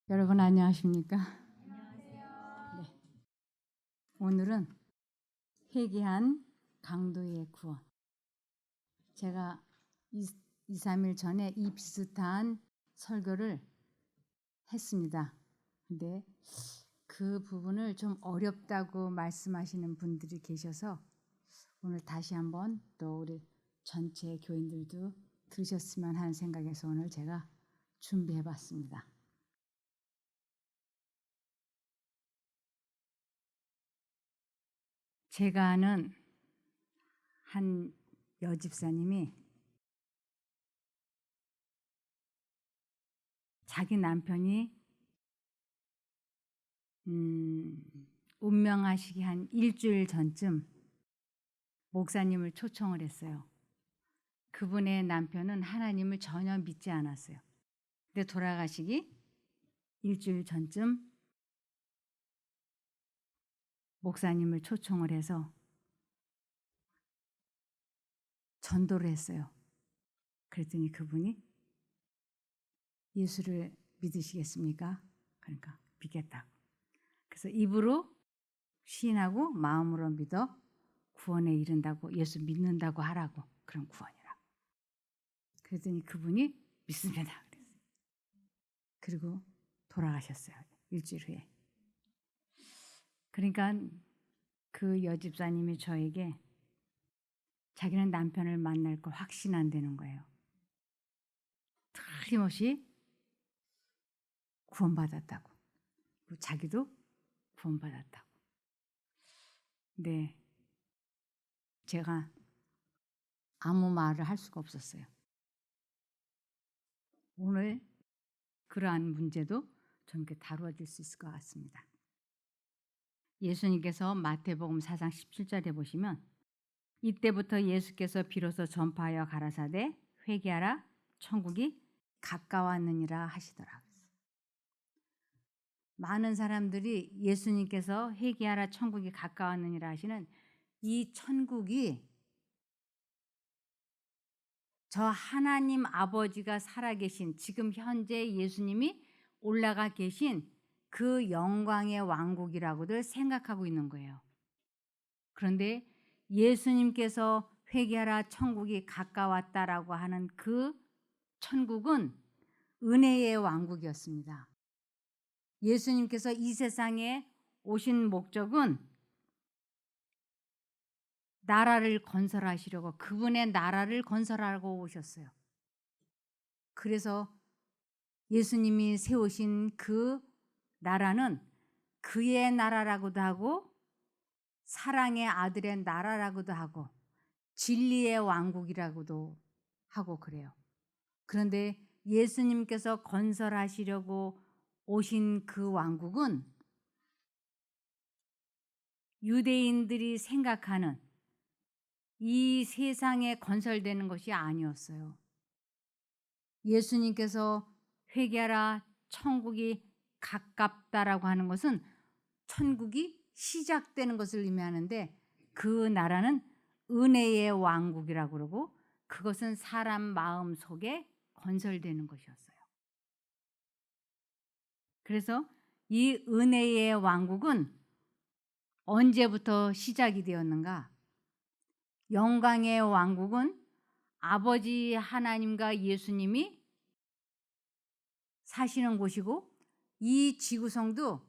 여러분 안녕하십니까? 네. 오늘은 회개한 강도의 구원. 제가 2-3일 전에 이 비슷한 설교를 했습니다. 근데 그 부분을 좀 어렵다고 말씀하시는 분들이 계셔서 오늘 다시 한번 또 우리 전체 교인들도 들으셨으면 하는 생각에서 오늘 제가 준비해 봤습니다. 제가 아는 한 여집사님이 자기 남편이 운명하시기 한 일주일 전쯤 목사님을 초청을 했어요. 그분의 남편은 하나님을 전혀 믿지 않았어요. 근데 돌아가시기 일주일 전쯤 목사님을 초청을 해서 전도를 했어요. 그랬더니 그분이 예수를 믿으시겠습니까? 그러니까 믿겠다고. 그래서 입으로 시인하고 마음으로 믿어 구원에 이른다고, 예수 믿는다고 하라고, 그런 구원이라고. 그랬더니 그분이 믿습니다. 그랬어요. 그리고 돌아가셨어요. 일주일 후에. 그러니까 그 여집사님이 저에게 자기는 남편을 만날 거 확신한다는 거예요. 틀림없이 구원받았다고. 그리고 자기도 구원받았다고. 근데 제가 아무 말을 할 수가 없었어요. 오늘 그러한 문제도 좀 이렇게 다루어질 수 있을 것 같습니다. 예수님께서 마태복음 4장 17절에 보시면 이때부터 예수께서 비로소 전파하여 가라사대 회개하라 천국이 가까웠느니라 하시더라. 많은 사람들이 예수님께서 회개하라 천국이 가까웠느니라 하시는 이 천국이 저 하나님 아버지가 살아계신 지금 현재 예수님이 올라가 계신 그 영광의 왕국이라고들 생각하고 있는 거예요. 그런데 예수님께서 회개하라 천국이 가까웠다라고 하는 그 천국은 은혜의 왕국이었습니다. 예수님께서 이 세상에 오신 목적은 나라를 건설하시려고, 그분의 나라를 건설하고 오셨어요. 그래서 예수님이 세우신 그 나라는 그의 나라라고도 하고 사랑의 아들의 나라라고도 하고 진리의 왕국이라고도 하고 그래요. 그런데 예수님께서 건설하시려고 오신 그 왕국은 유대인들이 생각하는 이 세상에 건설되는 것이 아니었어요. 예수님께서 회개하라 천국이 가깝다라고 하는 것은 천국이 시작되는 것을 의미하는데 그 나라는 은혜의 왕국이라고 그러고 그것은 사람 마음 속에 건설되는 것이었어요. 그래서 이 은혜의 왕국은 언제부터 시작이 되었는가? 영광의 왕국은 아버지 하나님과 예수님이 사시는 곳이고 이 지구성도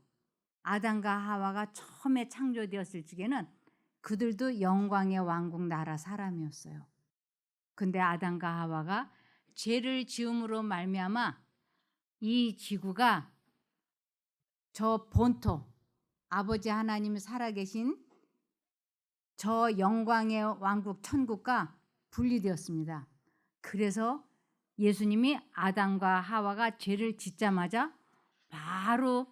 아담과 하와가 처음에 창조되었을 적에는 그들도 영광의 왕국 나라 사람이었어요. 근데 아담과 하와가 죄를 지음으로 말미암아 이 지구가 저 본토 아버지 하나님이 살아계신 저 영광의 왕국 천국과 분리되었습니다. 그래서 예수님이 아담과 하와가 죄를 짓자마자 바로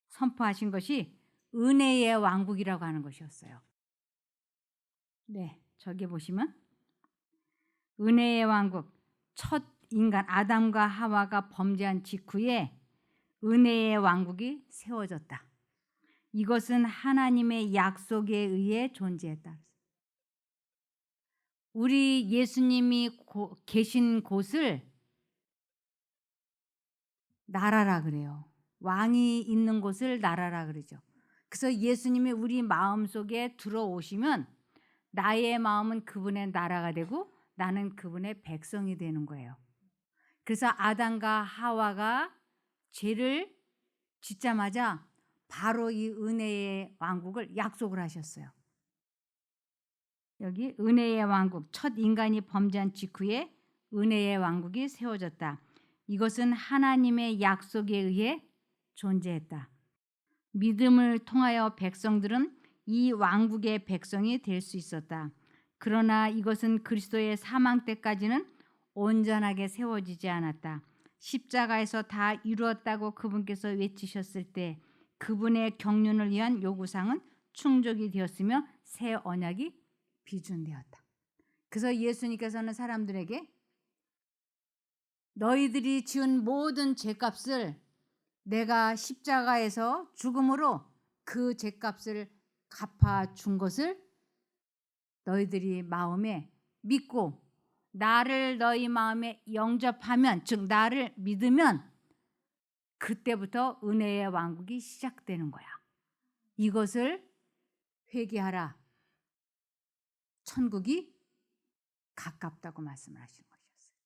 선포하신 것이 은혜의 왕국이라고 하는 것이었어요. 네, 저기 보시면 은혜의 왕국, 첫 인간 아담과 하와가 범죄한 직후에 은혜의 왕국이 세워졌다. 이것은 하나님의 약속에 의해 존재했다. 우리 예수님이 계신 곳을 나라라 그래요. 왕이 있는 곳을 나라라 그러죠. 그래서 예수님이 우리 마음속에 들어오시면 나의 마음은 그분의 나라가 되고 나는 그분의 백성이 되는 거예요. 그래서 아담과 하와가 죄를 짓자마자 바로 이 은혜의 왕국을 약속을 하셨어요. 여기 은혜의 왕국, 첫 인간이 범죄한 직후에 은혜의 왕국이 세워졌다. 이것은 하나님의 약속에 의해 존재했다. 믿음을 통하여 백성들은 이 왕국의 백성이 될 수 있었다. 그러나 이것은 그리스도의 사망 때까지는 온전하게 세워지지 않았다. 십자가에서 다 이루었다고 그분께서 외치셨을 때 그분의 경륜을 위한 요구사항은 충족이 되었으며 새 언약이 비준되었다. 그래서 예수님께서는 사람들에게 너희들이 지은 모든 죄값을 내가 십자가에서 죽음으로 그 죄값을 갚아준 것을 너희들이 마음에 믿고 나를 너희 마음에 영접하면, 즉 나를 믿으면 그때부터 은혜의 왕국이 시작되는 거야. 이것을 회개하라. 천국이 가깝다고 말씀을 하신 것이었어요.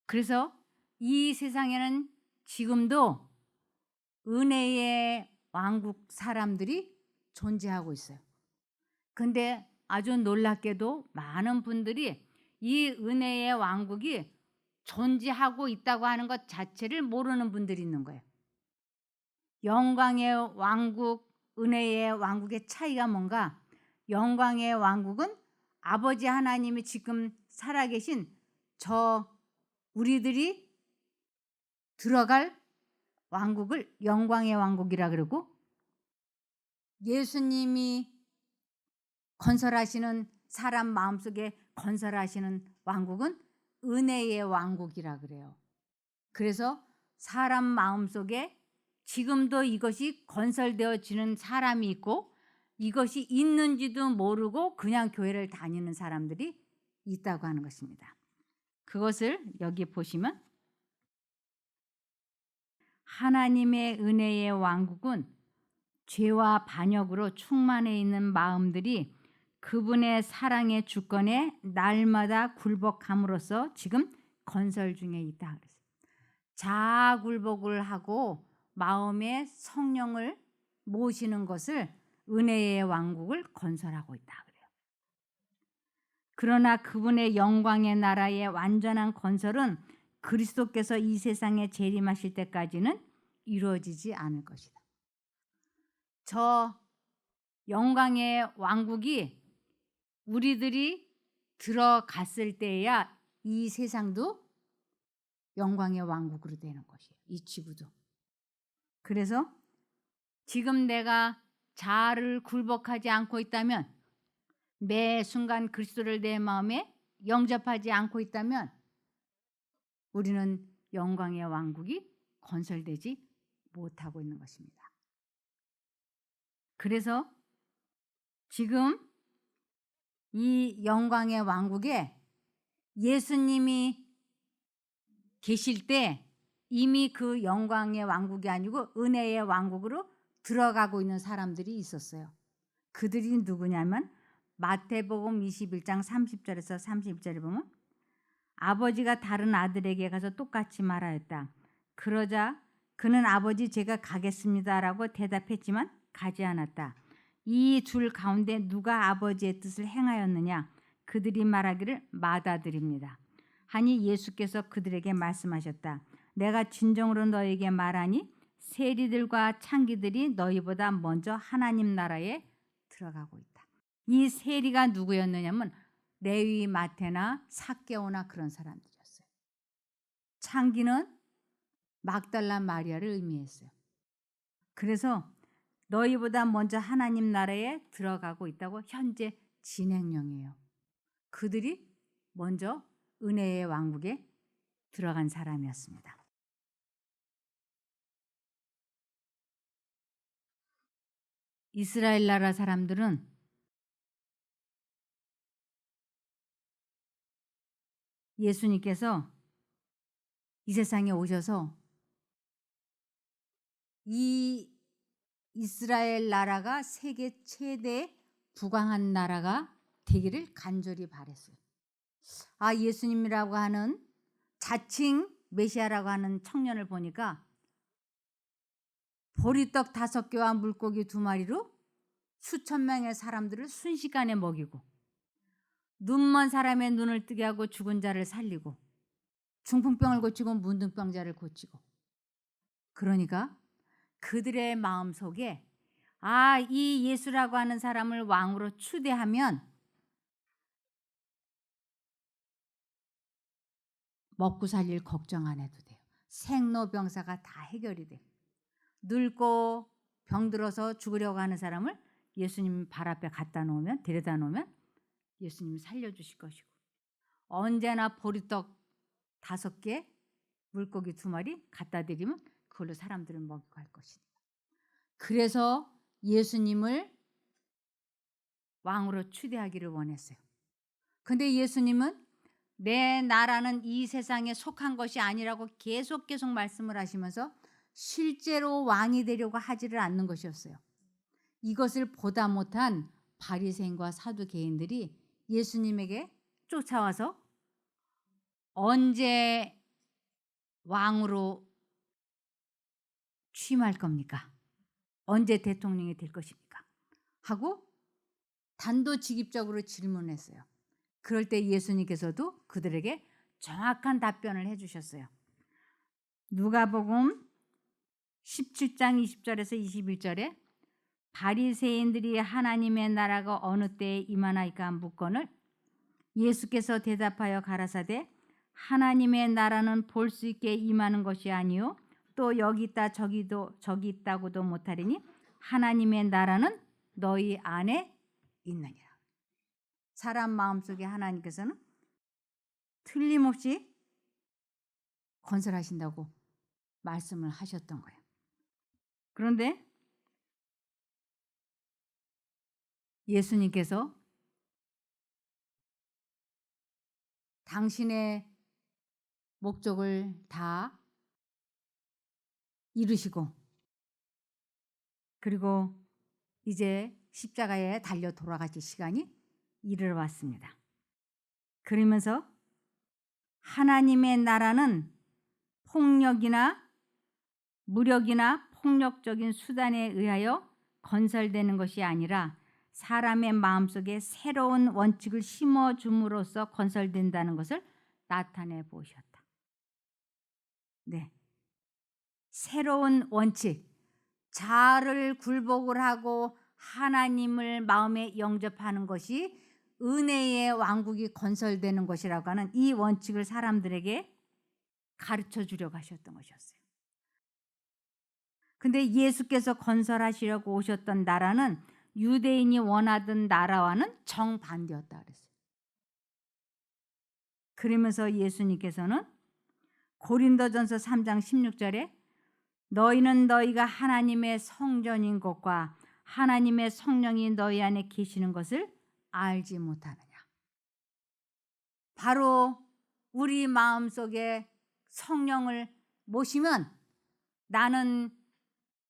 그래서 이 세상에는 지금도 은혜의 왕국 사람들이 존재하고 있어요. 근데 아주 놀랍게도 많은 분들이 이 은혜의 왕국이 존재하고 있다고 하는 것 자체를 모르는 분들이 있는 거예요. 영광의 왕국, 은혜의 왕국의 차이가 뭔가? 영광의 왕국은 아버지 하나님이 지금 살아계신 우리들이 들어갈 왕국을 영광의 왕국이라 그러고, 예수님이 건설하시는 사람 마음속에 건설하시는 왕국은 은혜의 왕국이라 그래요. 그래서 사람 마음속에 지금도 이것이 건설되어지는 사람이 있고 이것이 있는지도 모르고 그냥 교회를 다니는 사람들이 있다고 하는 것입니다. 그것을 여기 보시면 하나님의 은혜의 왕국은 죄와 반역으로 충만해 있는 마음들이 그분의 사랑의 주권에 날마다 굴복함으로써 지금 건설 중에 있다. 자아 굴복을 하고 마음의 성령을 모시는 것을 은혜의 왕국을 건설하고 있다 그래요. 그러나 그분의 영광의 나라의 완전한 건설은 그리스도께서 이 세상에 재림하실 때까지는 이루어지지 않을 것이다. 저 영광의 왕국이 우리들이 들어갔을 때야 이 세상도 영광의 왕국으로 되는 것이에요. 이 지구도. 그래서 지금 내가 자아를 굴복하지 않고 있다면, 매 순간 그리스도를 내 마음에 영접하지 않고 있다면 우리는 영광의 왕국이 건설되지 못하고 있는 것입니다. 그래서 지금 이 영광의 왕국에 예수님이 계실 때 이미 그 영광의 왕국이 아니고 은혜의 왕국으로 들어가고 있는 사람들이 있었어요. 그들이 누구냐면 마태복음 21장 30절에서 31절에 보면 아버지가 다른 아들에게 가서 똑같이 말하였다. 그러자 그는 아버지 제가 가겠습니다라고 대답했지만 가지 않았다. 이 둘 가운데 누가 아버지의 뜻을 행하였느냐? 그들이 말하기를 마다들입니다. 하니 예수께서 그들에게 말씀하셨다. 내가 진정으로 너에게 말하니 세리들과 창기들이 너희보다 먼저 하나님 나라에 들어가고 있다. 이 세리가 누구였느냐면 레위, 마태나 삭개오나 그런 사람들이었어요. 창기는 막달라 마리아를 의미했어요. 그래서 너희보다 먼저 하나님 나라에 들어가고 있다고 현재 진행형이에요. 그들이 먼저 은혜의 왕국에 들어간 사람이었습니다. 이스라엘 나라 사람들은 예수님께서 이 세상에 오셔서 이 이스라엘 나라가 세계 최대 부강한 나라가 되기를 간절히 바랬어요. 예수님이라고 하는 자칭 메시아라고 하는 청년을 보니까 보리떡 5개와 물고기 2마리로 수천 명의 사람들을 순식간에 먹이고, 눈먼 사람의 눈을 뜨게 하고 죽은 자를 살리고, 중풍병을 고치고 문둥병자를 고치고, 그러니까 그들의 마음속에 이 예수라고 하는 사람을 왕으로 추대하면 먹고 살릴 걱정 안 해도 돼요. 생로병사가 다 해결이 돼요. 늙고 병들어서 죽으려고 하는 사람을 예수님 발 앞에 데려다 놓으면 예수님이 살려주실 것이고, 언제나 보리떡 5개, 물고기 2마리 갖다 드리면 그걸로 사람들을 먹이고 할 것이니까. 그래서 예수님을 왕으로 추대하기를 원했어요. 근데 예수님은 내 나라는 이 세상에 속한 것이 아니라고 계속 말씀을 하시면서 실제로 왕이 되려고 하지를 않는 것이었어요. 이것을 보다 못한 바리새인과 사두개인들이 예수님에게 쫓아와서 언제 왕으로 취임할 겁니까? 언제 대통령이 될 것입니까? 하고 단도직입적으로 질문했어요. 그럴 때 예수님께서도 그들에게 정확한 답변을 해주셨어요. 누가복음 17장 20절에서 21절에 바리새인들이 하나님의 나라가 어느 때에 임하나이까 묻거늘 예수께서 대답하여 가라사대 하나님의 나라는 볼 수 있게 임하는 것이 아니요 또 여기 있다 저기 있다고도 못하리니 하나님의 나라는 너희 안에 있느니라. 사람 마음속에 하나님께서는 틀림없이 건설하신다고 말씀을 하셨던 거예요. 그런데 예수님께서 당신의 목적을 다 이루시고 그리고 이제 십자가에 달려 돌아가실 시간이 이르러 왔습니다. 그러면서 하나님의 나라는 폭력이나 무력이나 폭력적인 수단에 의하여 건설되는 것이 아니라 사람의 마음속에 새로운 원칙을 심어줌으로써 건설된다는 것을 나타내 보셨다. 네, 새로운 원칙, 자아를 굴복을 하고 하나님을 마음에 영접하는 것이 은혜의 왕국이 건설되는 것이라고 하는 이 원칙을 사람들에게 가르쳐 주려고 하셨던 것이었어요. 근데 예수께서 건설하시려고 오셨던 나라는 유대인이 원하던 나라와는 정반대였다 그랬어요. 그러면서 예수님께서는 고린도전서 3장 16절에 너희는 너희가 하나님의 성전인 것과 하나님의 성령이 너희 안에 계시는 것을 알지 못하느냐. 바로 우리 마음속에 성령을 모시면 나는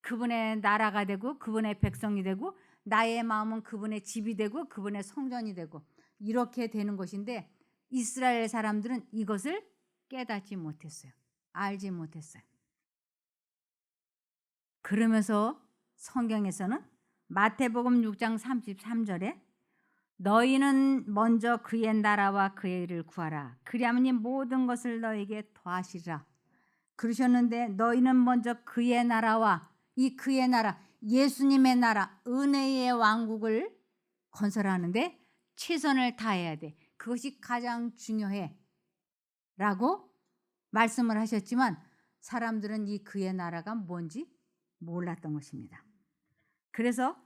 그분의 나라가 되고 그분의 백성이 되고 나의 마음은 그분의 집이 되고 그분의 성전이 되고 이렇게 되는 것인데 이스라엘 사람들은 이것을 깨닫지 못했어요. 알지 못했어요. 그러면서 성경에서는 마태복음 6장 33절에 너희는 먼저 그의 나라와 그의 의를 구하라. 그리하면 이 모든 것을 너에게 더하시리라. 그러셨는데 너희는 먼저 그의 나라와 이 그의 나라, 예수님의 나라, 은혜의 왕국을 건설하는데 최선을 다해야 돼. 그것이 가장 중요해. 라고 말씀을 하셨지만 사람들은 이 그의 나라가 뭔지 몰랐던 것입니다. 그래서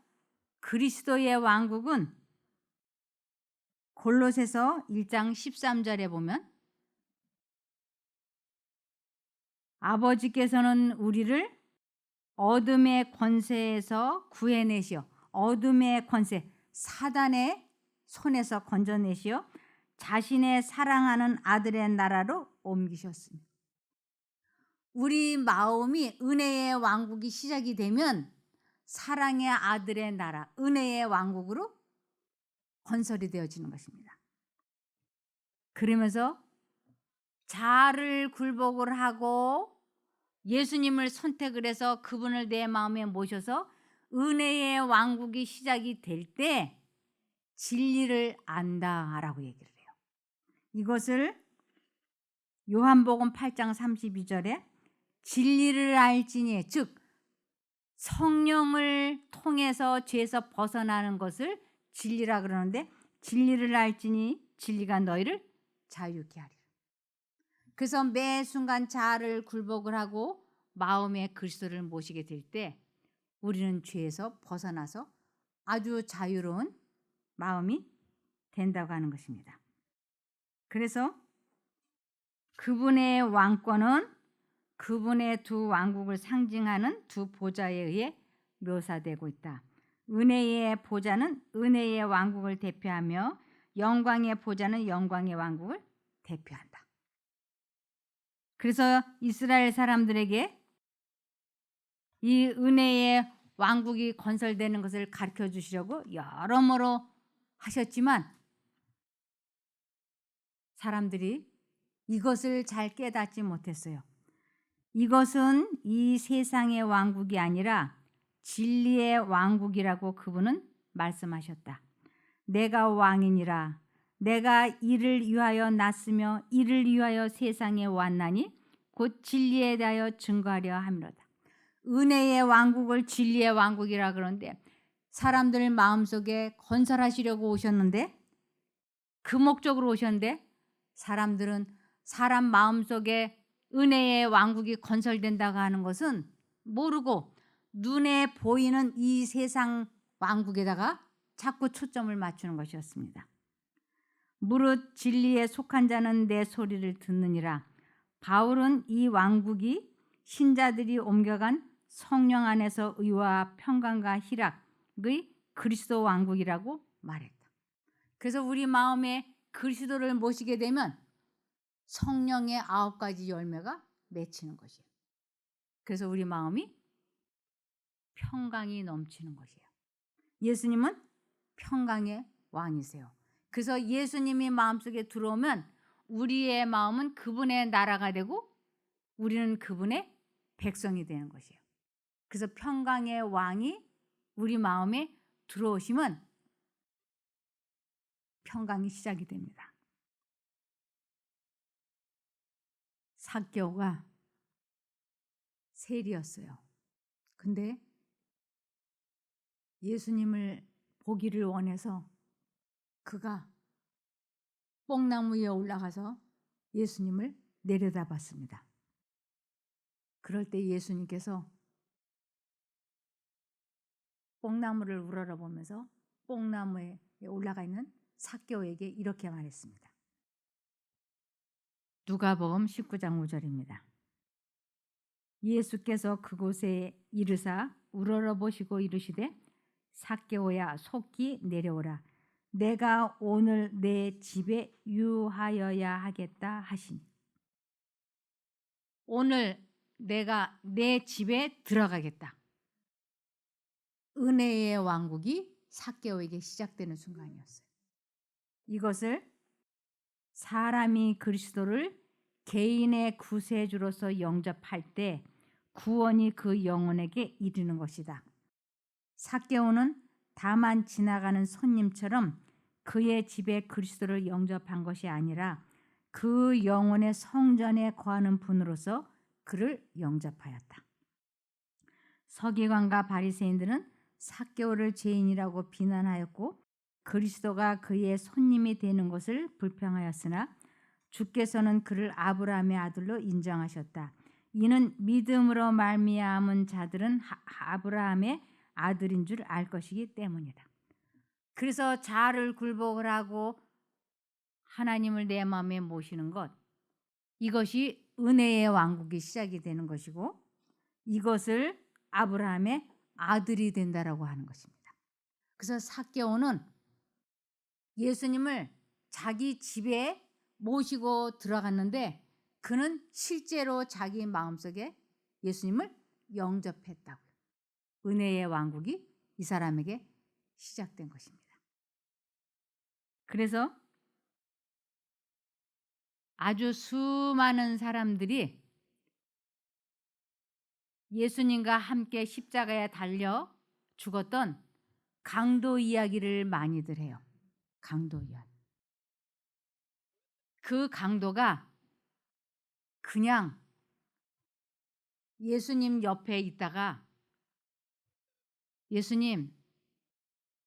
그리스도의 왕국은 골로새서 1장 13절에 보면 아버지께서는 우리를 어둠의 권세에서 구해내시어 어둠의 권세 사단의 손에서 건져내시어 자신의 사랑하는 아들의 나라로 옮기셨습니다. 우리 마음이 은혜의 왕국이 시작이 되면 사랑의 아들의 나라, 은혜의 왕국으로 건설이 되어지는 것입니다. 그러면서 자아를 굴복을 하고 예수님을 선택을 해서 그분을 내 마음에 모셔서 은혜의 왕국이 시작이 될 때 진리를 안다라고 얘기를 해요. 이것을 요한복음 8장 32절에 진리를 알지니, 즉 성령을 통해서 죄에서 벗어나는 것을 진리라 그러는데, 진리를 알지니 진리가 너희를 자유케 하리라. 그래서 매 순간 자아를 굴복을 하고 마음에 그리스도를 모시게 될 때 우리는 죄에서 벗어나서 아주 자유로운 마음이 된다고 하는 것입니다. 그래서 그분의 왕권은 그분의 두 왕국을 상징하는 두 보좌에 의해 묘사되고 있다. 은혜의 보좌는 은혜의 왕국을 대표하며 영광의 보좌는 영광의 왕국을 대표한다. 그래서 이스라엘 사람들에게 이 은혜의 왕국이 건설되는 것을 가르쳐 주시려고 여러모로 하셨지만 사람들이 이것을 잘 깨닫지 못했어요. 이것은 이 세상의 왕국이 아니라 진리의 왕국이라고 그분은 말씀하셨다. 내가 왕이니라. 내가 이를 위하여 났으며 이를 위하여 세상에 왔나니 곧 진리에 대하여 증거하려 함이로다. 은혜의 왕국을 진리의 왕국이라 그러는데 사람들 마음속에 건설하시려고 오셨는데, 그 목적으로 오셨는데 사람들은 사람 마음속에 은혜의 왕국이 건설된다고 하는 것은 모르고 눈에 보이는 이 세상 왕국에다가 자꾸 초점을 맞추는 것이었습니다. 무릇 진리에 속한 자는 내 소리를 듣느니라. 바울은 이 왕국이 신자들이 옮겨간 성령 안에서 의와 평강과 희락의 그리스도 왕국이라고 말했다. 그래서 우리 마음에 그리스도를 모시게 되면 성령의 9가지 열매가 맺히는 것이에요. 그래서 우리 마음이 평강이 넘치는 것이에요. 예수님은 평강의 왕이세요. 그래서 예수님이 마음속에 들어오면 우리의 마음은 그분의 나라가 되고 우리는 그분의 백성이 되는 것이에요. 그래서 평강의 왕이 우리 마음에 들어오시면 평강이 시작이 됩니다. 삭개오가 세리였어요. 근데 예수님을 보기를 원해서 그가 뽕나무 위에 올라가서 예수님을 내려다봤습니다. 그럴 때 예수님께서 뽕나무를 우러러보면서 뽕나무에 올라가 있는 삭개오에게 이렇게 말했습니다. 누가복음 19장 5절입니다. 예수께서 그곳에 이르사 우러러보시고 이르시되 삭개오야 속히 내려오라. 내가 오늘 내 집에 유하여야 하겠다 하시니. 오늘 내가 내 집에 들어가겠다. 은혜의 왕국이 삭개오에게 시작되는 순간이었어요. 이것을 사람이 그리스도를 개인의 구세주로서 영접할 때 구원이 그 영혼에게 이르는 것이다. 삭개오는 다만 지나가는 손님처럼 그의 집에 그리스도를 영접한 것이 아니라 그 영혼의 성전에 거하는 분으로서 그를 영접하였다. 서기관과 바리새인들은 삭개오를 죄인이라고 비난하였고 그리스도가 그의 손님이 되는 것을 불평하였으나 주께서는 그를 아브라함의 아들로 인정하셨다. 이는 믿음으로 말미암은 자들은 아브라함의 아들인 줄 알 것이기 때문이다. 그래서 자아를 굴복을 하고 하나님을 내 마음에 모시는 것, 이것이 은혜의 왕국이 시작이 되는 것이고 이것을 아브라함의 아들이 된다라고 하는 것입니다. 그래서 삭개오는 예수님을 자기 집에 모시고 들어갔는데 그는 실제로 자기 마음속에 예수님을 영접했다고요. 은혜의 왕국이 이 사람에게 시작된 것입니다. 그래서 아주 수많은 사람들이 예수님과 함께 십자가에 달려 죽었던 강도 이야기를 많이들 해요. 강도 이야기. 그 강도가 그냥 예수님 옆에 있다가 예수님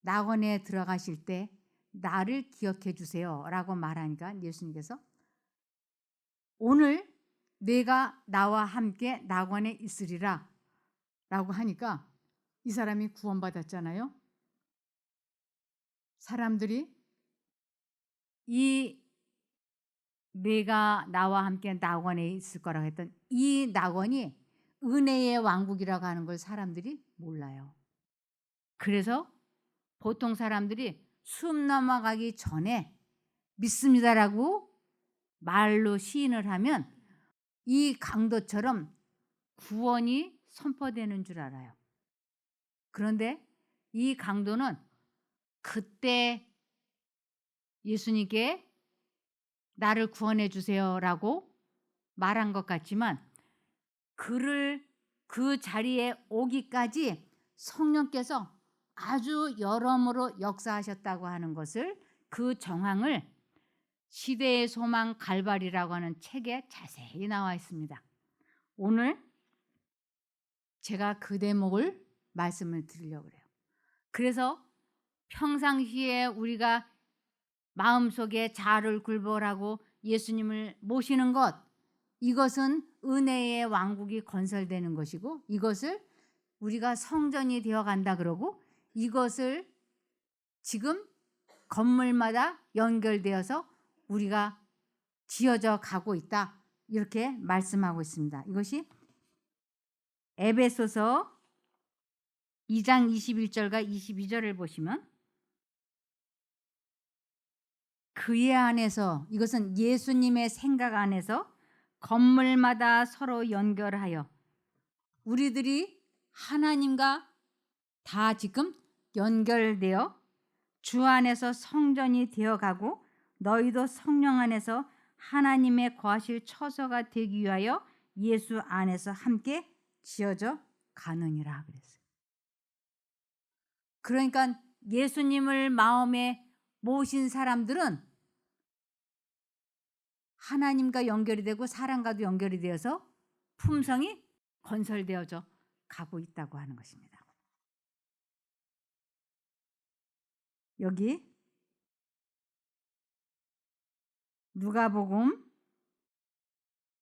낙원에 들어가실 때 나를 기억해 주세요 라고 말하니까 예수님께서 오늘 내가 나와 함께 낙원에 있으리라 라고 하니까 이 사람이 구원받았잖아요. 사람들이 이 내가 나와 함께 낙원에 있을 거라고 했던 이 낙원이 은혜의 왕국이라고 하는 걸 사람들이 몰라요. 그래서 보통 사람들이 숨 넘어가기 전에 믿습니다라고 말로 시인을 하면 이 강도처럼 구원이 선포되는 줄 알아요. 그런데 이 강도는 그때 예수님께 나를 구원해 주세요라고 말한 것 같지만 그를 그 자리에 오기까지 성령께서 아주 여러모로 역사하셨다고 하는 것을 그 정황을 시대의 소망 갈발이라고 하는 책에 자세히 나와 있습니다. 오늘 제가 그 대목을 말씀을 드리려고 그래요. 그래서 평상시에 우리가 마음속에 자아를 굴복하고 예수님을 모시는 것, 이것은 은혜의 왕국이 건설되는 것이고 이것을 우리가 성전이 되어간다 그러고 이것을 지금 건물마다 연결되어서 우리가 지어져 가고 있다 이렇게 말씀하고 있습니다. 이것이 에베소서 2장 21절과 22절을 보시면 그의 안에서 이것은 예수님의 생각 안에서 건물마다 서로 연결하여 우리들이 하나님과 다 지금 연결되어 주 안에서 성전이 되어가고 너희도 성령 안에서 하나님의 거하실 처소가 되기 위하여 예수 안에서 함께 지어져 가느니라 그랬어요. 그러니까 예수님을 마음에 모신 사람들은 하나님과 연결이 되고 사람과도 연결이 되어서 품성이 건설되어져 가고 있다고 하는 것입니다. 여기 누가복음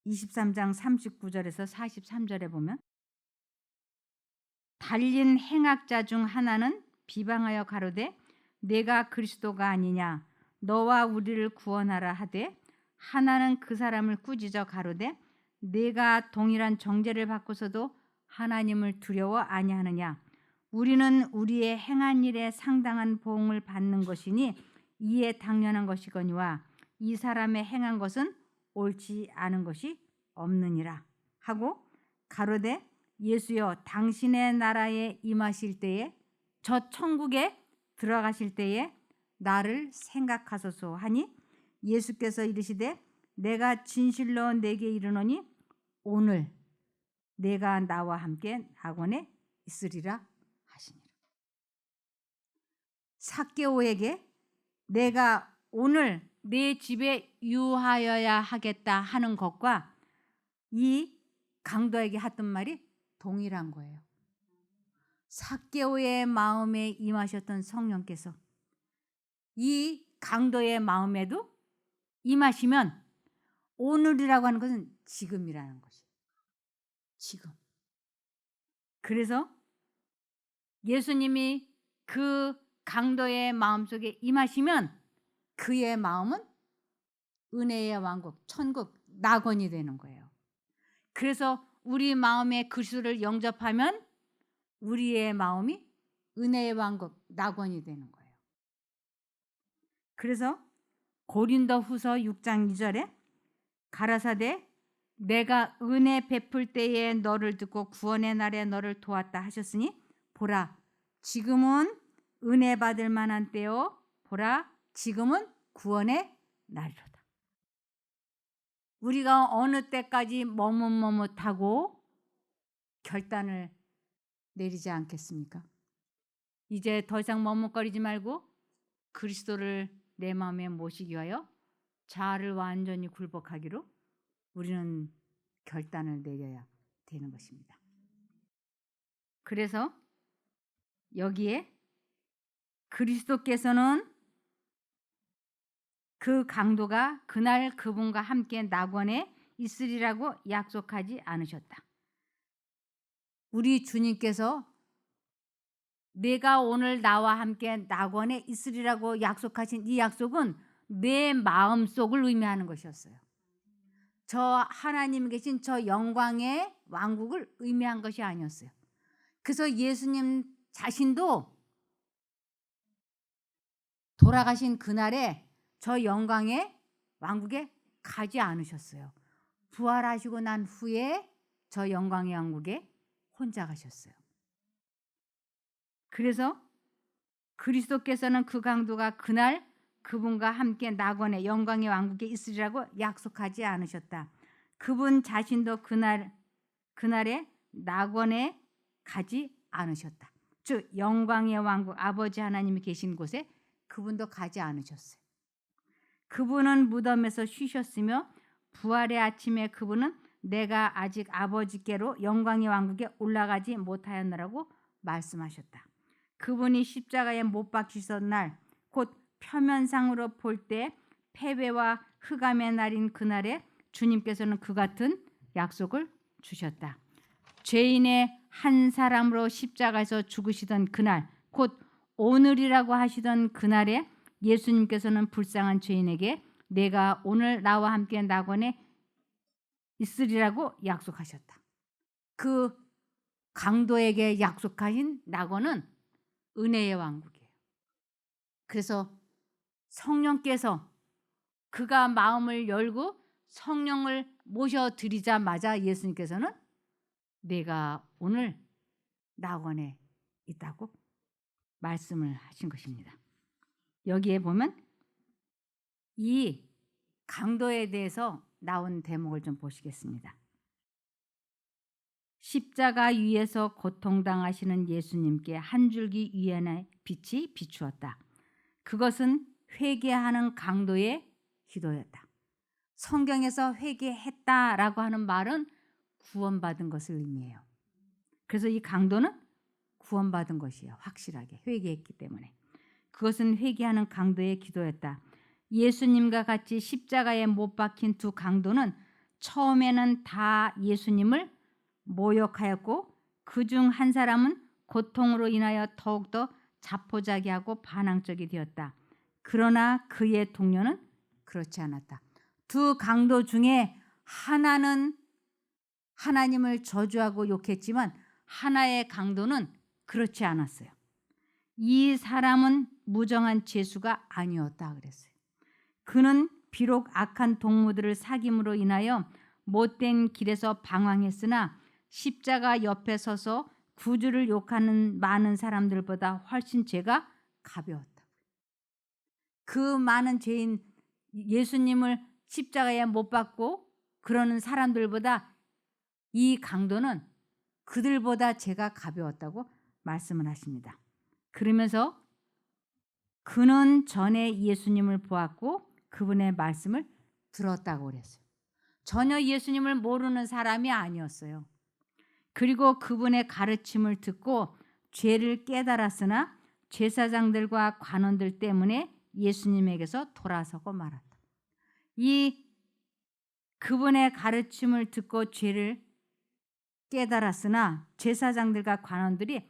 23장 39절에서 43절에 보면 달린 행악자 중 하나는 비방하여 가로되 내가 그리스도가 아니냐 너와 우리를 구원하라 하되 하나는 그 사람을 꾸짖어 가로되 내가 동일한 정죄를 받고서도 하나님을 두려워 아니하느냐 우리는 우리의 행한 일에 상당한 보응을 받는 것이니 이에 당연한 것이거니와 이 사람의 행한 것은 옳지 않은 것이 없느니라 하고 가로되 예수여 당신의 나라에 임하실 때에 저 천국에 들어가실 때에 나를 생각하소서 하니 예수께서 이르시되 내가 진실로 내게 이르노니 오늘 내가 나와 함께 낙원에 있으리라 하시니라. 삭개오에게 내가 오늘 내 집에 유하여야 하겠다 하는 것과 이 강도에게 했던 말이 동일한 거예요. 삭개오의 마음에 임하셨던 성령께서 이 강도의 마음에도 임하시면 오늘이라고 하는 것은 지금이라는 것이. 지금. 그래서 예수님이 그 강도의 마음속에 임하시면 그의 마음은 은혜의 왕국, 천국, 낙원이 되는 거예요. 그래서 우리 마음에 그리스도를 영접하면 우리의 마음이 은혜의 왕국, 낙원이 되는 거예요. 그래서 고린도후서 6장 2절에 가라사대 내가 은혜 베풀 때에 너를 듣고 구원의 날에 너를 도왔다 하셨으니 보라 지금은 은혜 받을 만한 때요 보라 지금은 구원의 날이로다. 우리가 어느 때까지 머뭇머뭇하고 결단을 내리지 않겠습니까? 이제 더 이상 머뭇거리지 말고 그리스도를 내 마음에 모시기 위하여 자아를 완전히 굴복하기로 우리는 결단을 내려야 되는 것입니다. 그래서 여기에 그리스도께서는 그 강도가 그날 그분과 함께 낙원에 있으리라고 약속하지 않으셨다. 우리 주님께서 내가 오늘 나와 함께 낙원에 있으리라고 약속하신 이 약속은 내 마음속을 의미하는 것이었어요. 저 하나님 계신 저 영광의 왕국을 의미한 것이 아니었어요. 그래서 예수님 자신도 돌아가신 그날에 저 영광의 왕국에 가지 않으셨어요. 부활하시고 난 후에 저 영광의 왕국에 혼자 가셨어요. 그래서 그리스도께서는 그 강도가 그날 그분과 함께 낙원의 영광의 왕국에 있으리라고 약속하지 않으셨다. 그분 자신도 그날에 낙원에 가지 않으셨다. 즉 영광의 왕국 아버지 하나님이 계신 곳에 그분도 가지 않으셨어요. 그분은 무덤에서 쉬셨으며 부활의 아침에 그분은 내가 아직 아버지께로 영광의 왕국에 올라가지 못하였느라고 말씀하셨다. 그분이 십자가에 못 박히던 날 곧 표면상으로 볼 때 패배와 흑암의 날인 그날에 주님께서는 그 같은 약속을 주셨다. 죄인의 한 사람으로 십자가에서 죽으시던 그날 곧 오늘이라고 하시던 그날에 예수님께서는 불쌍한 죄인에게 내가 오늘 나와 함께 낙원에 있으리라고 약속하셨다. 그 강도에게 약속하신 낙원은 은혜의 왕국이에요. 그래서 성령께서 그가 마음을 열고 성령을 모셔드리자마자 예수님께서는 내가 오늘 낙원에 있다고 말씀을 하신 것입니다. 여기에 보면 이 강도에 대해서 나온 대목을 좀 보시겠습니다. 십자가 위에서 고통당하시는 예수님께 한 줄기 위안의 빛이 비추었다. 그것은 회개하는 강도의 기도였다. 성경에서 회개했다라고 하는 말은 구원받은 것을 의미해요. 그래서 이 강도는 구원받은 것이에요. 확실하게 회개했기 때문에. 그것은 회개하는 강도의 기도였다. 예수님과 같이 십자가에 못 박힌 두 강도는 처음에는 다 예수님을 모욕하였고 그중 한 사람은 고통으로 인하여 더욱더 자포자기하고 반항적이 되었다. 그러나 그의 동료는 그렇지 않았다. 두 강도 중에 하나는 하나님을 저주하고 욕했지만 하나의 강도는 그렇지 않았어요. 이 사람은 무정한 죄수가 아니었다 그랬어요. 그는 비록 악한 동무들을 사귐으로 인하여 못된 길에서 방황했으나 십자가 옆에 서서 구주를 욕하는 많은 사람들보다 훨씬 죄가 가벼웠다. 그 많은 죄인 예수님을 십자가에 못 박고 그러는 사람들보다 이 강도는 그들보다 죄가 가벼웠다고 말씀을 하십니다. 그러면서 그는 전에 예수님을 보았고 그분의 말씀을 들었다고 그랬어요. 전혀 예수님을 모르는 사람이 아니었어요. 그리고 그분의 가르침을 듣고 죄를 깨달았으나 제사장들과 관원들 때문에 예수님에게서 돌아서고 말았다. 이 그분의 가르침을 듣고 죄를 깨달았으나 제사장들과 관원들이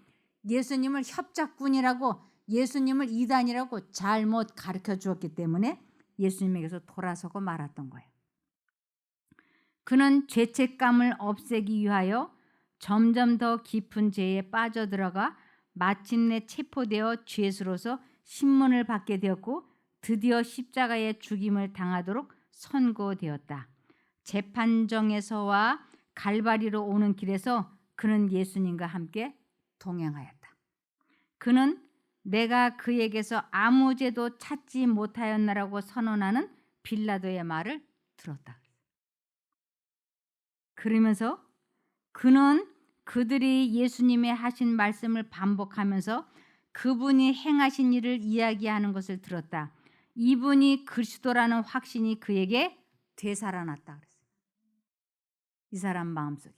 예수님을 협작꾼이라고 예수님을 이단이라고 잘못 가르쳐 주었기 때문에 예수님에게서 돌아서고 말았던 거예요. 그는 죄책감을 없애기 위하여 점점 더 깊은 죄에 빠져들어가 마침내 체포되어 죄수로서 신문을 받게 되었고 드디어 십자가의 죽임을 당하도록 선고되었다. 재판정에서와 갈바리로 오는 길에서 그는 예수님과 함께 동행하였다. 그는 내가 그에게서 아무 죄도 찾지 못하였나라고 선언하는 빌라도의 말을 들었다. 그러면서 그는 그들이 예수님의 하신 말씀을 반복하면서 그분이 행하신 일을 이야기하는 것을 들었다. 이분이 그리스도라는 확신이 그에게 되살아났다 그랬어요. 이 사람 마음속에.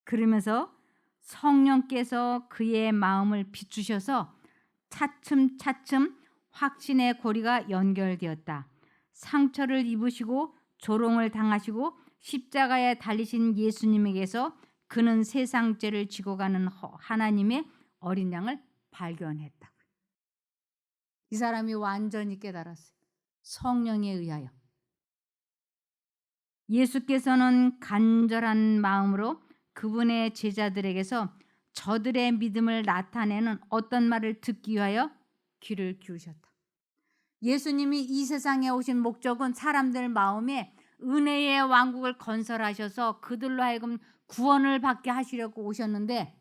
그러면서 성령께서 그의 마음을 비추셔서 차츰차츰 확신의 고리가 연결되었다. 상처를 입으시고 조롱을 당하시고 십자가에 달리신 예수님에게서 그는 세상 죄를 지고 가는 하나님의 어린 양을 발견했다. 이 사람이 완전히 깨달았어요. 성령에 의하여. 예수께서는 간절한 마음으로 그분의 제자들에게서 저들의 믿음을 나타내는 어떤 말을 듣기 위하여 귀를 기울이셨다. 예수님이 이 세상에 오신 목적은 사람들 마음에 은혜의 왕국을 건설하셔서 그들로 하여금 구원을 받게 하시려고 오셨는데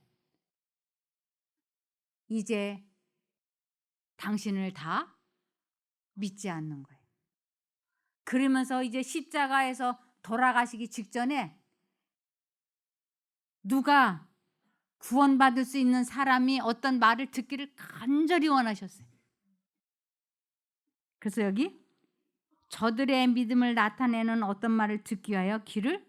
이제 당신을 다 믿지 않는 거예요. 그러면서 이제 십자가에서 돌아가시기 직전에 누가 구원받을 수 있는 사람이 어떤 말을 듣기를 간절히 원하셨어요. 그래서 여기 저들의 믿음을 나타내는 어떤 말을 듣기 위하여 귀를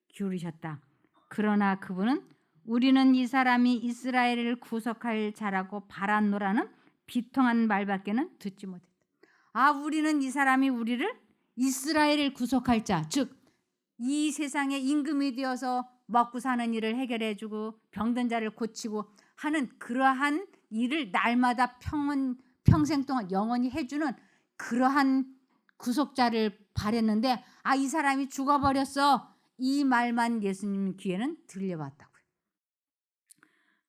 기울이셨다. 그러나 그분은 우리는 이 사람이 이스라엘을 구속할 자라고 바라노라는 비통한 말밖에는 듣지 못했다. 우리는 이 사람이 우리를 이스라엘을 구속할 자, 즉 이 세상에 임금이 되어서 먹고 사는 일을 해결해주고 병든 자를 고치고 하는 그러한 일을 날마다 평생 동안 영원히 해주는 그러한 구속자를 바랬는데 이 사람이 죽어버렸어. 이 말만 예수님 귀에는 들려왔다고요.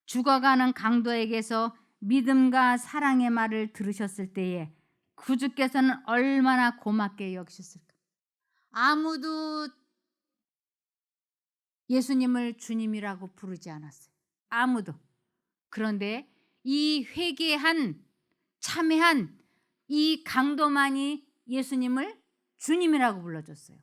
죽어가는 강도에게서 믿음과 사랑의 말을 들으셨을 때에 구주께서는 얼마나 고맙게 여기셨을까. 아무도 예수님을 주님이라고 부르지 않았어요. 아무도. 그런데 이 회개한 참회한 이 강도만이 예수님을 주님이라고 불러줬어요.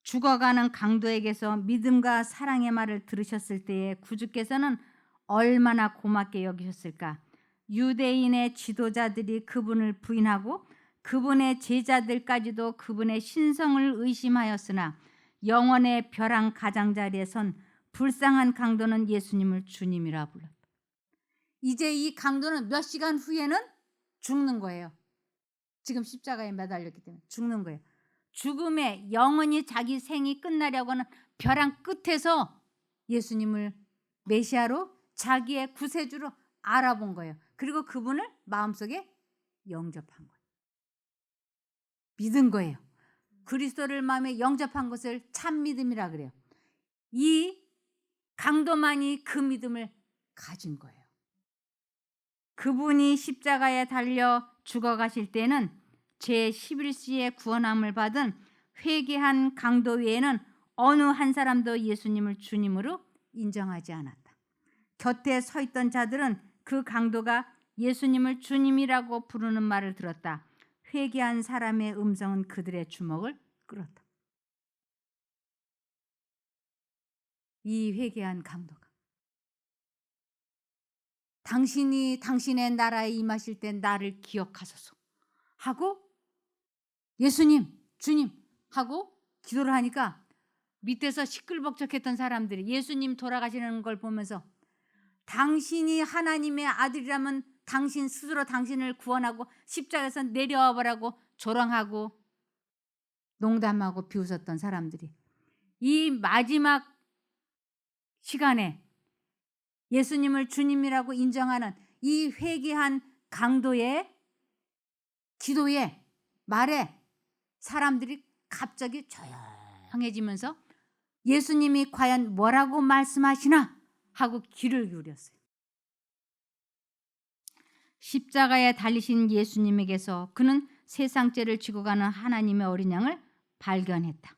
죽어가는 강도에게서 믿음과 사랑의 말을 들으셨을 때에 구주께서는 얼마나 고맙게 여기셨을까. 유대인의 지도자들이 그분을 부인하고 그분의 제자들까지도 그분의 신성을 의심하였으나 영원의 벼랑 가장자리에 선 불쌍한 강도는 예수님을 주님이라 불렀다. 이제 이 강도는 몇 시간 후에는 죽는 거예요. 지금 십자가에 매달렸기 때문에 죽는 거예요. 죽음에 영원히 자기 생이 끝나려고 하는 벼랑 끝에서 예수님을 메시아로 자기의 구세주로 알아본 거예요. 그리고 그분을 마음속에 영접한 거예요. 믿은 거예요. 그리스도를 마음에 영접한 것을 참 믿음이라 그래요. 이 강도만이 그 믿음을 가진 거예요. 그분이 십자가에 달려 죽어가실 때는 제11시에 구원함을 받은 회개한 강도 외에는 어느 한 사람도 예수님을 주님으로 인정하지 않았다. 곁에 서 있던 자들은 그 강도가 예수님을 주님이라고 부르는 말을 들었다. 회개한 사람의 음성은 그들의 주목을 끌었다. 이 회개한 강도가 당신이 당신의 나라에 임하실 때 나를 기억하소서 하고 예수님, 주님 하고 기도를 하니까 밑에서 시끌벅적했던 사람들이 예수님 돌아가시는 걸 보면서 당신이 하나님의 아들이라면 당신 스스로 당신을 구원하고 십자가에서 내려와 보라고 조롱하고 농담하고 비웃었던 사람들이 이 마지막 시간에 예수님을 주님이라고 인정하는 이 회개한 강도의 기도에 말에 사람들이 갑자기 조용해지면서 예수님이 과연 뭐라고 말씀하시나 하고 귀를 기울였어요. 십자가에 달리신 예수님에게서 그는 세상 죄를 지고 가는 하나님의 어린 양을 발견했다.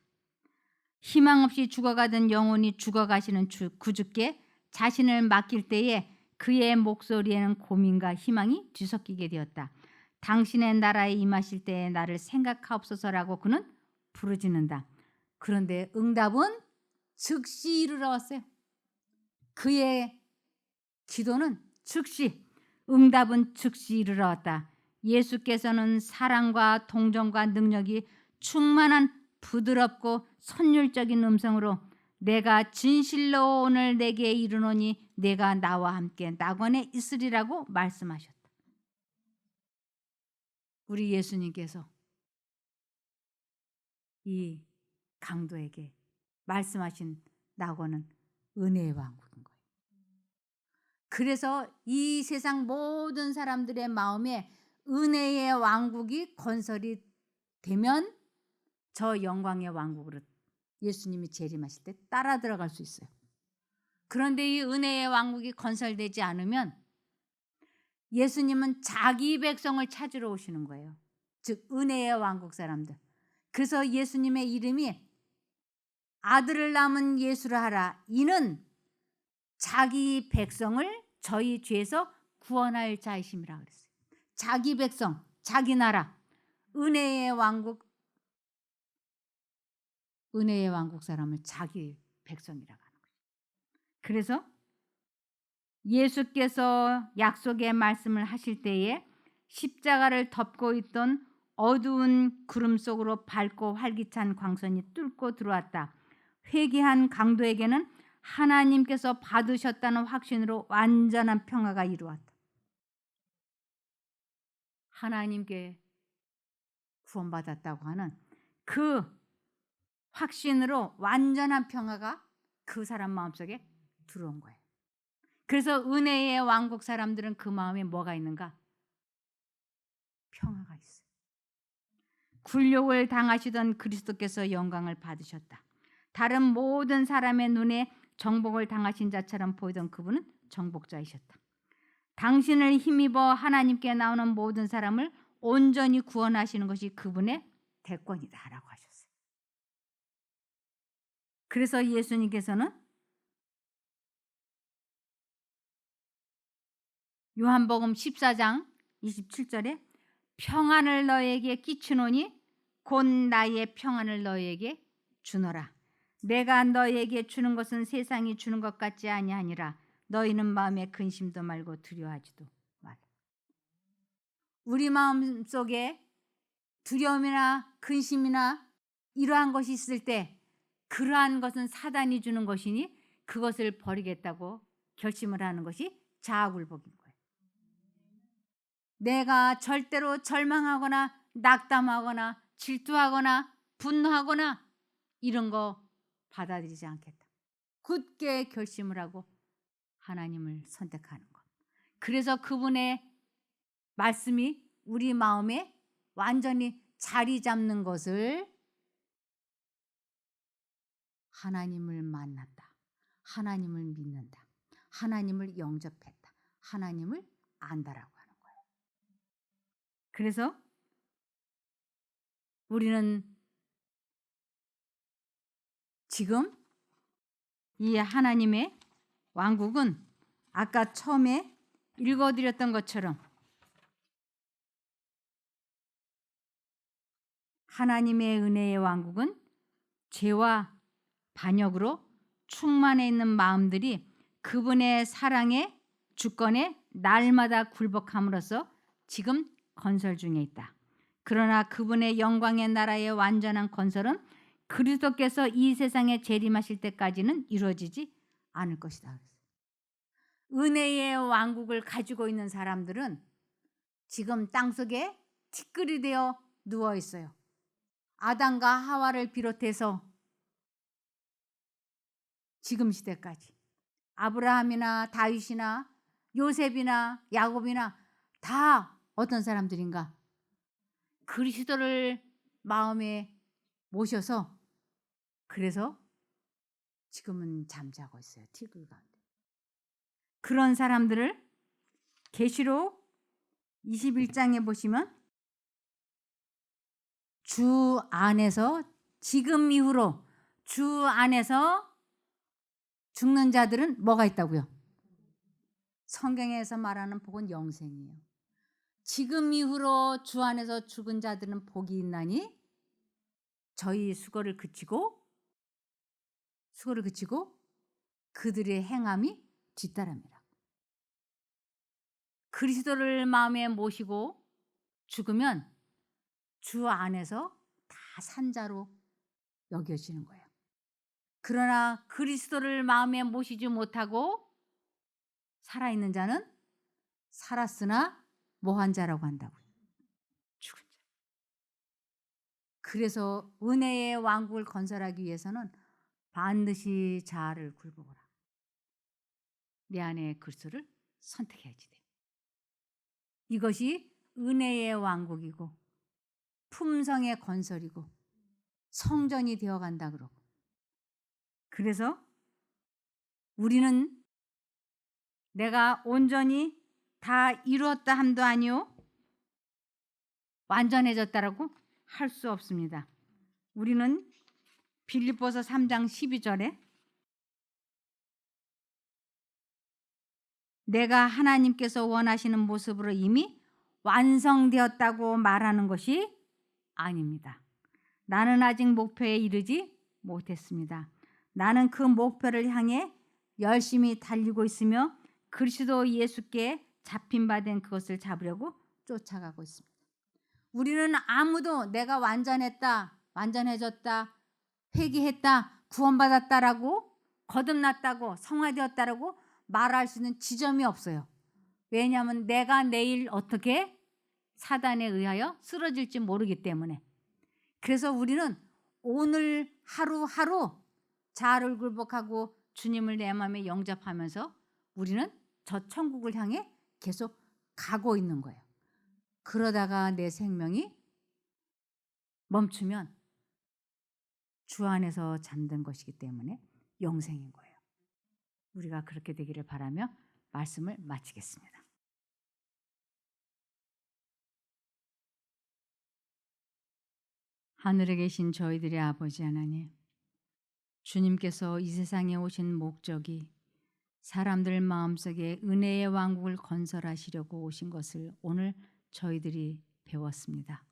희망 없이 죽어가던 영혼이 죽어가시는 구주께 자신을 맡길 때에 그의 목소리에는 고민과 희망이 뒤섞이게 되었다. 당신의 나라에 임하실 때에 나를 생각하옵소서라고 그는 부르짖는다. 그런데 응답은 즉시 이르러왔어요. 그의 기도는 즉시, 응답은 즉시 이르러왔다. 예수께서는 사랑과 동정과 능력이 충만한 부드럽고 선율적인 음성으로 내가 진실로 오늘 내게 이르노니 내가 나와 함께 낙원에 있으리라고 말씀하셨다. 우리 예수님께서 이 강도에게 말씀하신 낙원은 은혜의 왕국인 거예요. 그래서 이 세상 모든 사람들의 마음에 은혜의 왕국이 건설이 되면 저 영광의 왕국으로 예수님이 재림하실 때 따라 들어갈 수 있어요. 그런데 이 은혜의 왕국이 건설되지 않으면 예수님은 자기 백성을 찾으러 오시는 거예요. 즉 은혜의 왕국 사람들. 그래서 예수님의 이름이 아들을 낳은 예수라 하라. 이는 자기 백성을 저희 죄에서 구원할 자이심이라 그랬어요. 자기 백성, 자기 나라, 은혜의 왕국 사람을 자기 백성이라고 하는 거예요. 그래서 예수께서 약속의 말씀을 하실 때에 십자가를 덮고 있던 어두운 구름 속으로 밝고 활기찬 광선이 뚫고 들어왔다. 회개한 강도에게는 하나님께서 받으셨다는 확신으로 완전한 평화가 이루어졌다. 하나님께 구원받았다고 하는 그 확신으로 완전한 평화가 그 사람 마음속에 들어온 거예요. 그래서 은혜의 왕국 사람들은 그 마음에 뭐가 있는가? 평화가 있어요. 굴욕을 당하시던 그리스도께서 영광을 받으셨다. 다른 모든 사람의 눈에 정복을 당하신 자처럼 보이던 그분은 정복자이셨다. 당신을 힘입어 하나님께 나오는 모든 사람을 온전히 구원하시는 것이 그분의 대권이다라고 하셨어요. 그래서 예수님께서는 요한복음 14장 27절에 평안을 너에게 끼치노니 곧 나의 평안을 너에게 주노라. 내가 너에게 주는 것은 세상이 주는 것 같지 아니하니라. 너희는 마음에 근심도 말고 두려워하지도 마라. 우리 마음속에 두려움이나 근심이나 이러한 것이 있을 때 그러한 것은 사단이 주는 것이니 그것을 버리겠다고 결심을 하는 것이 자아굴복인 거예요. 내가 절대로 절망하거나 낙담하거나 질투하거나 분노하거나 이런 거 받아들이지 않겠다. 굳게 결심을 하고 하나님을 선택하는 것. 그래서 그분의 말씀이 우리 마음에 완전히 자리 잡는 것을 하나님을 만났다. 하나님을 믿는다. 하나님을 영접했다. 하나님을 안다라고 하는 거예요. 그래서 우리는 지금 이 하나님의 왕국은 아까 처음에 읽어드렸던 것처럼 하나님의 은혜의 왕국은 죄와 반역으로 충만해 있는 마음들이 그분의 사랑의 주권에 날마다 굴복함으로써 지금 건설 중에 있다. 그러나 그분의 영광의 나라의 완전한 건설은 그리스도께서 이 세상에 재림하실 때까지는 이루어지지 않을 것이다. 은혜의 왕국을 가지고 있는 사람들은 지금 땅속에 티끌이 되어 누워 있어요. 아담과 하와를 비롯해서 지금 시대까지 아브라함이나 다윗이나 요셉이나 야곱이나 다 어떤 사람들인가? 그리스도를 마음에 모셔서 그래서 지금은 잠자고 있어요. 티끌 가운데. 그런 사람들을 계시록 21장에 보시면 주 안에서 지금 이후로 주 안에서 죽는 자들은 뭐가 있다고요? 성경에서 말하는 복은 영생이에요. 지금 이후로 주 안에서 죽은 자들은 복이 있나니 저희 수고를 그치고 그들의 행함이 뒤따릅니다. 그리스도를 마음에 모시고 죽으면 주 안에서 다 산자로 여겨지는 거예요. 그러나 그리스도를 마음에 모시지 못하고 살아있는 자는 살았으나 뭐한 자라고 한다고요? 죽은 자. 그래서 은혜의 왕국을 건설하기 위해서는 반드시 자아를 굴복하라. 내 안에 그리스도를 선택해야지 돼. 이것이 은혜의 왕국이고 품성의 건설이고 성전이 되어간다 그러고. 그래서 우리는 내가 온전히 다 이루었다 함도 아니요 완전해졌다라고 할 수 없습니다. 우리는 빌립보서 3장 12절에 내가 하나님께서 원하시는 모습으로 이미 완성되었다고 말하는 것이 아닙니다. 나는 아직 목표에 이르지 못했습니다. 나는 그 목표를 향해 열심히 달리고 있으며 그리스도 예수께 잡힌 바 된 그것을 잡으려고 쫓아가고 있습니다. 우리는 아무도 내가 완전했다, 완전해졌다, 회개했다, 구원받았다라고 거듭났다고 성화되었다라고 말할 수 있는 지점이 없어요. 왜냐하면 내가 내일 어떻게 사단에 의하여 쓰러질지 모르기 때문에. 그래서 우리는 오늘 하루하루 자아를 굴복하고 주님을 내 마음에 영접하면서 우리는 저 천국을 향해 계속 가고 있는 거예요. 그러다가 내 생명이 멈추면 주 안에서 잠든 것이기 때문에 영생인 거예요. 우리가 그렇게 되기를 바라며 말씀을 마치겠습니다. 하늘에 계신 저희들의 아버지 하나님, 주님께서 이 세상에 오신 목적이 사람들 마음속에 은혜의 왕국을 건설하시려고 오신 것을 오늘 저희들이 배웠습니다.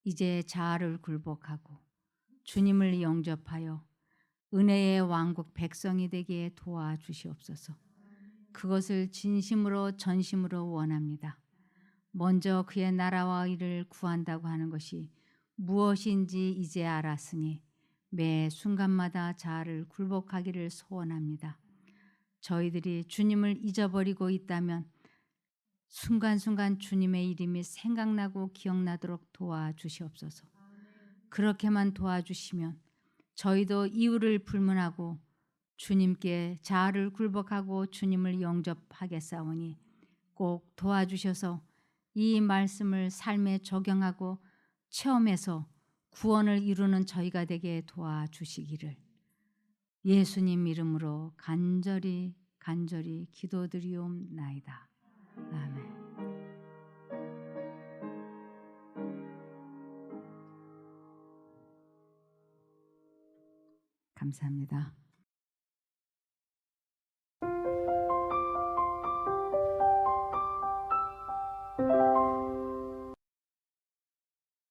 이제 자아를 굴복하고 주님을 영접하여 은혜의 왕국 백성이 되게 도와주시옵소서. 그것을 진심으로 전심으로 원합니다. 먼저 그의 나라와 의를 구한다고 하는 것이 무엇인지 이제 알았으니 매 순간마다 자아를 굴복하기를 소원합니다. 저희들이 주님을 잊어버리고 있다면 순간순간 주님의 이름이 생각나고 기억나도록 도와주시옵소서. 그렇게만 도와주시면 저희도 이유를 불문하고 주님께 자아를 굴복하고 주님을 영접하겠사오니 꼭 도와주셔서 이 말씀을 삶에 적용하고 체험해서 구원을 이루는 저희가 되게 도와주시기를 예수님 이름으로 간절히 기도드리옵나이다. 아멘. 감사합니다.